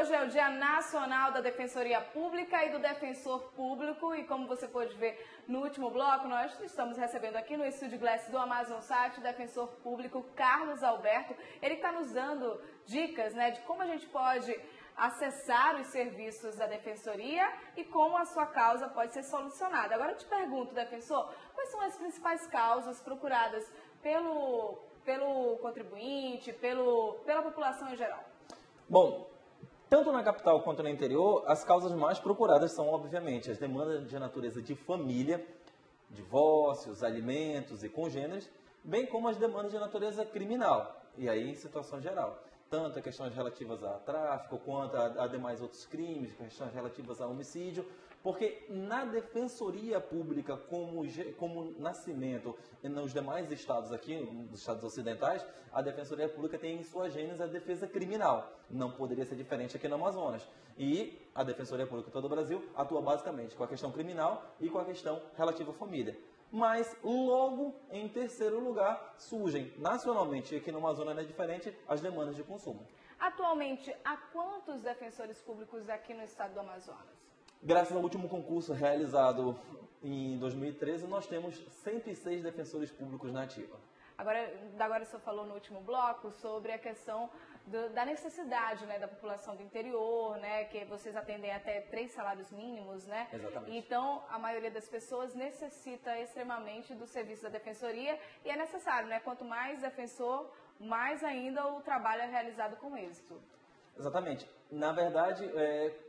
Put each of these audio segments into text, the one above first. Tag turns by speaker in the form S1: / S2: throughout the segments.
S1: hoje é o Dia Nacional da Defensoria Pública e do Defensor Público e como você pôde ver no último bloco, nós estamos recebendo aqui no Estúdio Glass do Amazon Site o Defensor Público Carlos Alberto. Ele está nos dando dicas, né, de como a gente pode acessar os serviços da Defensoria e como a sua causa pode ser solucionada. Agora eu te pergunto, defensor, quais são as principais causas procuradas pelo contribuinte, pela população em geral?
S2: Bom, tanto na capital quanto no interior, as causas mais procuradas são, obviamente, as demandas de natureza de família, divórcios, alimentos e congêneres, bem como as demandas de natureza criminal, e aí em situação geral. Tanto questões relativas a tráfico, quanto a demais outros crimes, questões relativas a homicídio, porque na Defensoria Pública, como nascimento e nos demais estados aqui, nos estados ocidentais, a Defensoria Pública tem em sua gênese a defesa criminal. Não poderia ser diferente aqui no Amazonas. E a Defensoria Pública de todo o Brasil atua basicamente com a questão criminal e com a questão relativa à família. Mas logo em terceiro lugar surgem nacionalmente, e aqui no Amazonas não é diferente, as demandas de consumo.
S1: Atualmente, há quantos defensores públicos aqui no estado do Amazonas?
S2: Graças ao último concurso realizado em 2013, nós temos 106 defensores públicos na ativa.
S1: Agora o senhor falou no último bloco sobre a questão da necessidade, né, da população do interior, né, que vocês atendem até 3 salários mínimos, né?
S2: Exatamente.
S1: Então, a maioria das pessoas necessita extremamente do serviço da defensoria e é necessário, né? Quanto mais defensor, mais ainda o trabalho é realizado com êxito.
S2: Exatamente. Na verdade,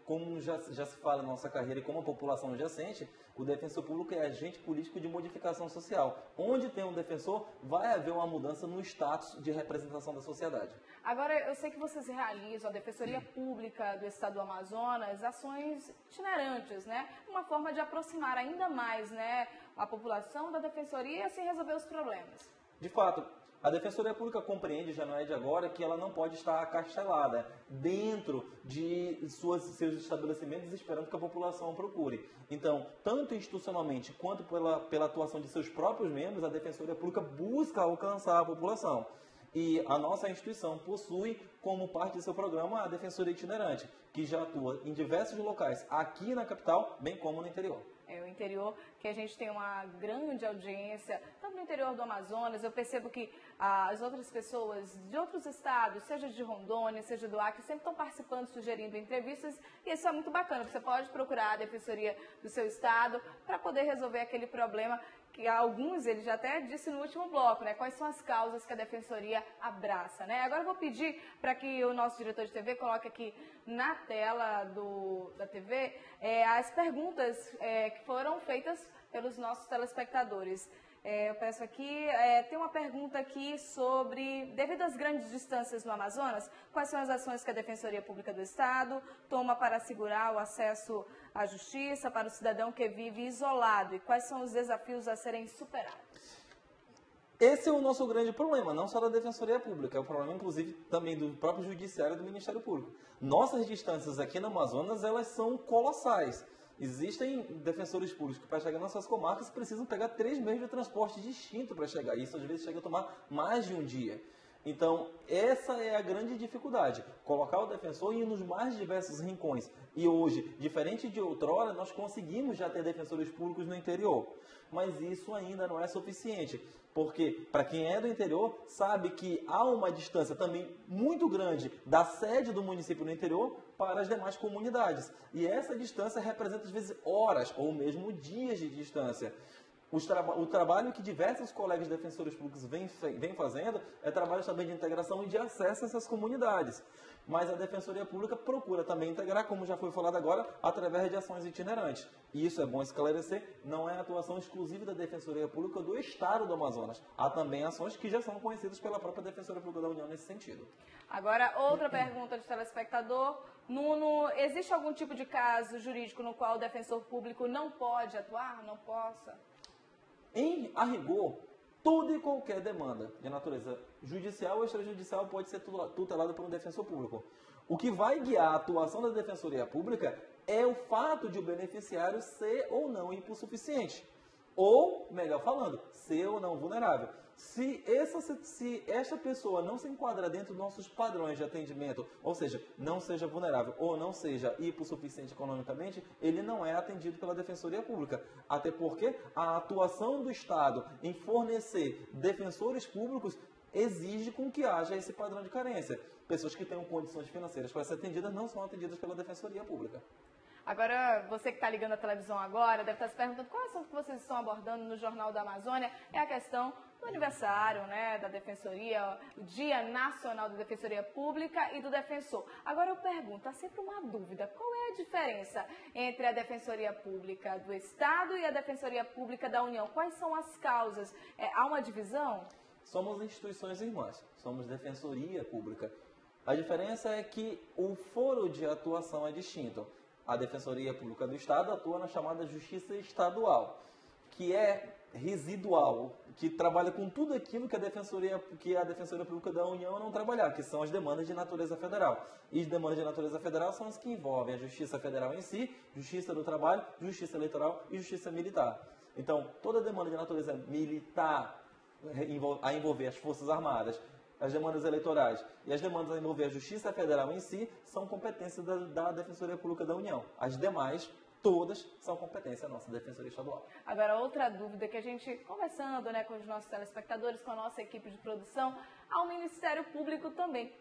S2: como já se fala na nossa carreira e como a população já sente, o defensor público é agente político de modificação social. Onde tem um defensor, vai haver uma mudança no status de representação da sociedade.
S1: Agora, eu sei que vocês realizam, a Defensoria Pública do Estado do Amazonas, ações itinerantes, né? Uma forma de aproximar ainda mais, né, a população da defensoria e assim resolver os problemas.
S2: De fato, a Defensoria Pública compreende, já não é de agora, que ela não pode estar acastelada dentro de seus estabelecimentos esperando que a população procure. Então, tanto institucionalmente quanto pela atuação de seus próprios membros, a Defensoria Pública busca alcançar a população. E a nossa instituição possui como parte do seu programa a Defensoria Itinerante, que já atua em diversos locais, aqui na capital, bem como no interior.
S1: O interior, que a gente tem uma grande audiência, tanto no interior do Amazonas, eu percebo que as outras pessoas de outros estados, seja de Rondônia, seja do Acre, sempre estão participando, sugerindo entrevistas, e isso é muito bacana. Você pode procurar a defensoria do seu estado para poder resolver aquele problema que alguns, ele já até disse no último bloco, né? Quais são as causas que a defensoria abraça, né? Agora eu vou pedir para que o nosso diretor de TV coloque aqui na tela da TV as perguntas que foram feitas pelos nossos telespectadores. Eu peço aqui, tem uma pergunta aqui sobre, devido às grandes distâncias no Amazonas, quais são as ações que a Defensoria Pública do Estado toma para assegurar o acesso à justiça para o cidadão que vive isolado e quais são os desafios a serem superados?
S2: Esse é o nosso grande problema, não só da Defensoria Pública, é o problema, inclusive, também do próprio Judiciário e do Ministério Público. Nossas distâncias aqui no Amazonas, elas são colossais. Existem defensores públicos que, para chegar nas suas comarcas, precisam pegar 3 meios de transporte distinto para chegar. Isso, às vezes, chega a tomar mais de um dia. Então, essa é a grande dificuldade, colocar o defensor em nos mais diversos rincões. E hoje, diferente de outrora, nós conseguimos já ter defensores públicos no interior. Mas isso ainda não é suficiente, porque para quem é do interior, sabe que há uma distância também muito grande da sede do município no interior para as demais comunidades. E essa distância representa, às vezes, horas ou mesmo dias de distância. O trabalho que diversos colegas defensores públicos vêm fazendo é trabalho também de integração e de acesso a essas comunidades. Mas a Defensoria Pública procura também integrar, como já foi falado agora, através de ações itinerantes. E isso é bom esclarecer, não é atuação exclusiva da Defensoria Pública do Estado do Amazonas. Há também ações que já são conhecidas pela própria Defensoria Pública da União nesse sentido.
S1: Agora, outra pergunta de telespectador. Nuno, existe algum tipo de caso jurídico no qual o defensor público não pode atuar, não possa?
S2: A rigor, toda e qualquer demanda de natureza judicial ou extrajudicial pode ser tutelada por um defensor público. O que vai guiar a atuação da Defensoria Pública é o fato de o beneficiário ser ou não hipossuficiente. Ou, melhor falando, ser ou não vulnerável. Se esta pessoa não se enquadra dentro dos nossos padrões de atendimento, ou seja, não seja vulnerável ou não seja hipossuficiente economicamente, ele não é atendido pela Defensoria Pública. Até porque a atuação do Estado em fornecer defensores públicos exige com que haja esse padrão de carência. Pessoas que tenham condições financeiras para ser atendidas não são atendidas pela Defensoria Pública.
S1: Agora, você que está ligando a televisão agora, deve estar se perguntando qual é o assunto que vocês estão abordando no Jornal da Amazônia. É a questão do aniversário, né, da Defensoria, o Dia Nacional da Defensoria Pública e do Defensor. Agora eu pergunto, há sempre uma dúvida, qual é a diferença entre a Defensoria Pública do Estado e a Defensoria Pública da União? Quais são as causas? Há uma divisão?
S2: Somos instituições irmãs, somos Defensoria Pública. A diferença é que o foro de atuação é distinto. A Defensoria Pública do Estado atua na chamada Justiça Estadual, que é residual, que trabalha com tudo aquilo que a Defensoria Pública da União não trabalhar, que são as demandas de natureza federal. E as demandas de natureza federal são as que envolvem a Justiça Federal em si, Justiça do Trabalho, Justiça Eleitoral e Justiça Militar. Então, toda demanda de natureza militar a envolver as Forças Armadas, as demandas eleitorais e as demandas a envolver a Justiça Federal em si são competência da Defensoria Pública da União. As demais, todas, são competência da nossa Defensoria Estadual.
S1: Agora, outra dúvida que a gente, conversando, né, com os nossos telespectadores, com a nossa equipe de produção, ao Ministério Público também.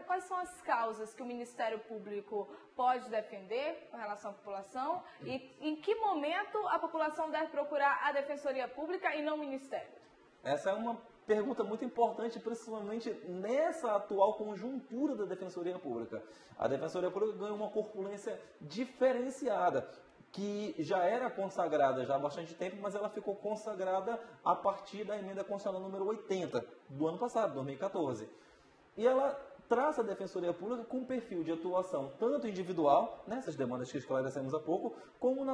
S1: Quais são as causas que o Ministério Público pode defender com relação à população e em que momento a população deve procurar a Defensoria Pública e não o Ministério?
S2: Essa é uma pergunta muito importante, principalmente nessa atual conjuntura da Defensoria Pública. A Defensoria Pública ganhou uma corpulência diferenciada, que já era consagrada já há bastante tempo, mas ela ficou consagrada a partir da emenda constitucional número 80 do ano passado, 2014. E ela traça a Defensoria Pública com um perfil de atuação tanto individual, nessas demandas que esclarecemos há pouco, como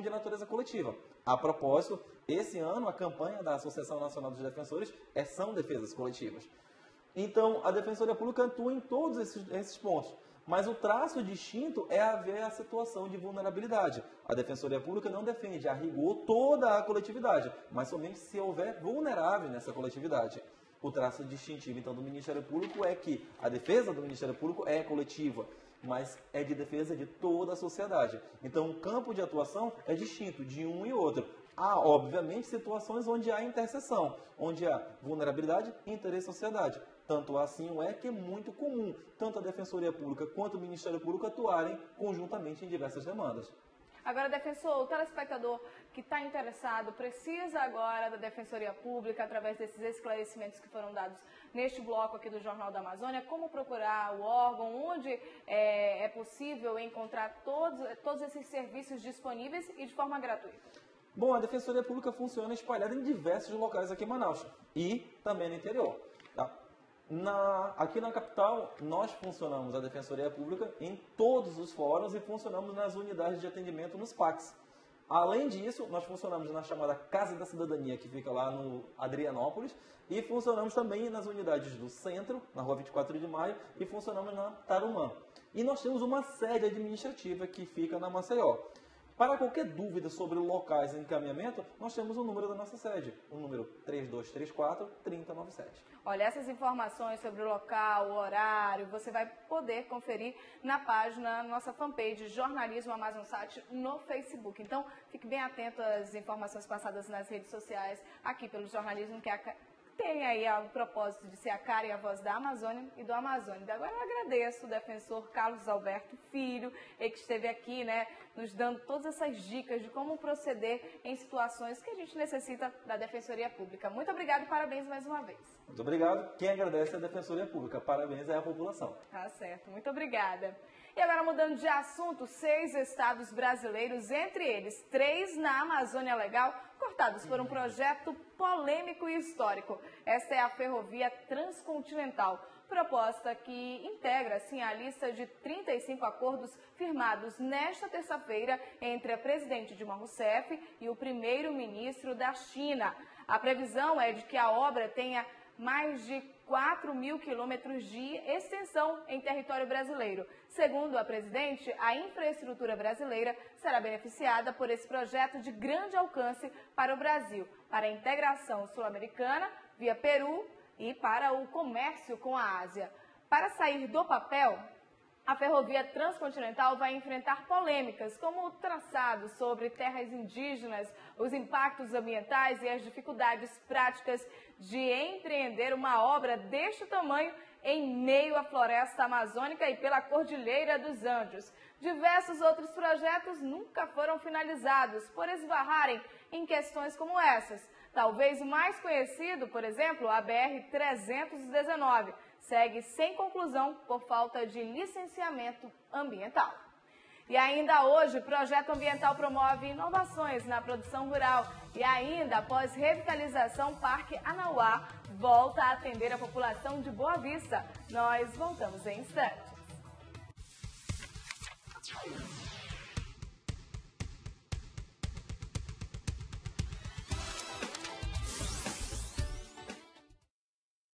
S2: de natureza coletiva. A propósito, esse ano a campanha da Associação Nacional dos Defensores são defesas coletivas. Então, a Defensoria Pública atua em todos esses pontos. Mas o traço distinto é haver a situação de vulnerabilidade. A Defensoria Pública não defende a rigor toda a coletividade, mas somente se houver vulnerável nessa coletividade. O traço distintivo, então, do Ministério Público é que a defesa do Ministério Público é coletiva, mas é de defesa de toda a sociedade. Então, o campo de atuação é distinto de um e outro. Há, obviamente, situações onde há interseção, onde há vulnerabilidade e interesse da sociedade. Tanto assim é que é muito comum, tanto a Defensoria Pública quanto o Ministério Público atuarem conjuntamente em diversas demandas.
S1: Agora, defensor, o telespectador que está interessado precisa agora da Defensoria Pública, através desses esclarecimentos que foram dados neste bloco aqui do Jornal da Amazônia, como procurar o órgão, onde é possível encontrar todos esses serviços disponíveis e de forma gratuita.
S2: Bom, a Defensoria Pública funciona espalhada em diversos locais aqui em Manaus e também no interior. Tá? Aqui na capital, nós funcionamos a Defensoria Pública em todos os fóruns e funcionamos nas unidades de atendimento nos PACs. Além disso, nós funcionamos na chamada Casa da Cidadania, que fica lá no Adrianópolis, e funcionamos também nas unidades do Centro, na Rua 24 de Maio, e funcionamos na Tarumã. E nós temos uma sede administrativa que fica na Maceió. Para qualquer dúvida sobre locais e encaminhamento, nós temos o número da nossa sede, o número 3234-3097.
S1: Olha, essas informações sobre o local, o horário, você vai poder conferir na página, nossa fanpage Jornalismo Amazonsat no Facebook. Então, fique bem atento às informações passadas nas redes sociais, aqui pelo jornalismo, que tem aí o propósito de ser a cara e a voz da Amazônia e do Amazônia. Agora eu agradeço o defensor Carlos Alberto Filho, ele que esteve aqui, né, nos dando todas essas dicas de como proceder em situações que a gente necessita da Defensoria Pública. Muito obrigado e parabéns mais uma vez.
S2: Muito obrigado. Quem agradece é a Defensoria Pública. Parabéns à população.
S1: Tá certo. Muito obrigada. E agora, mudando de assunto, 6 estados brasileiros, entre eles 3 na Amazônia Legal, cortados por um projeto polêmico e histórico. Esta é a Ferrovia Transcontinental, proposta que integra, assim, a lista de 35 acordos firmados nesta terça-feira entre a presidente Dilma Rousseff e o primeiro-ministro da China. A previsão é de que a obra tenha mais de 4.000 quilômetros de extensão em território brasileiro. Segundo a presidente, a infraestrutura brasileira será beneficiada por esse projeto de grande alcance para o Brasil, para a integração sul-americana via Peru e para o comércio com a Ásia. Para sair do papel, a ferrovia transcontinental vai enfrentar polêmicas, como o traçado sobre terras indígenas, os impactos ambientais e as dificuldades práticas de empreender uma obra deste tamanho em meio à floresta amazônica e pela Cordilheira dos Andes. Diversos outros projetos nunca foram finalizados por esbarrarem em questões como essas. Talvez o mais conhecido, por exemplo, a BR-319, segue sem conclusão por falta de licenciamento ambiental. E ainda hoje, o projeto ambiental promove inovações na produção rural e ainda após revitalização, Parque Anauá volta a atender a população de Boa Vista. Nós voltamos em instantes.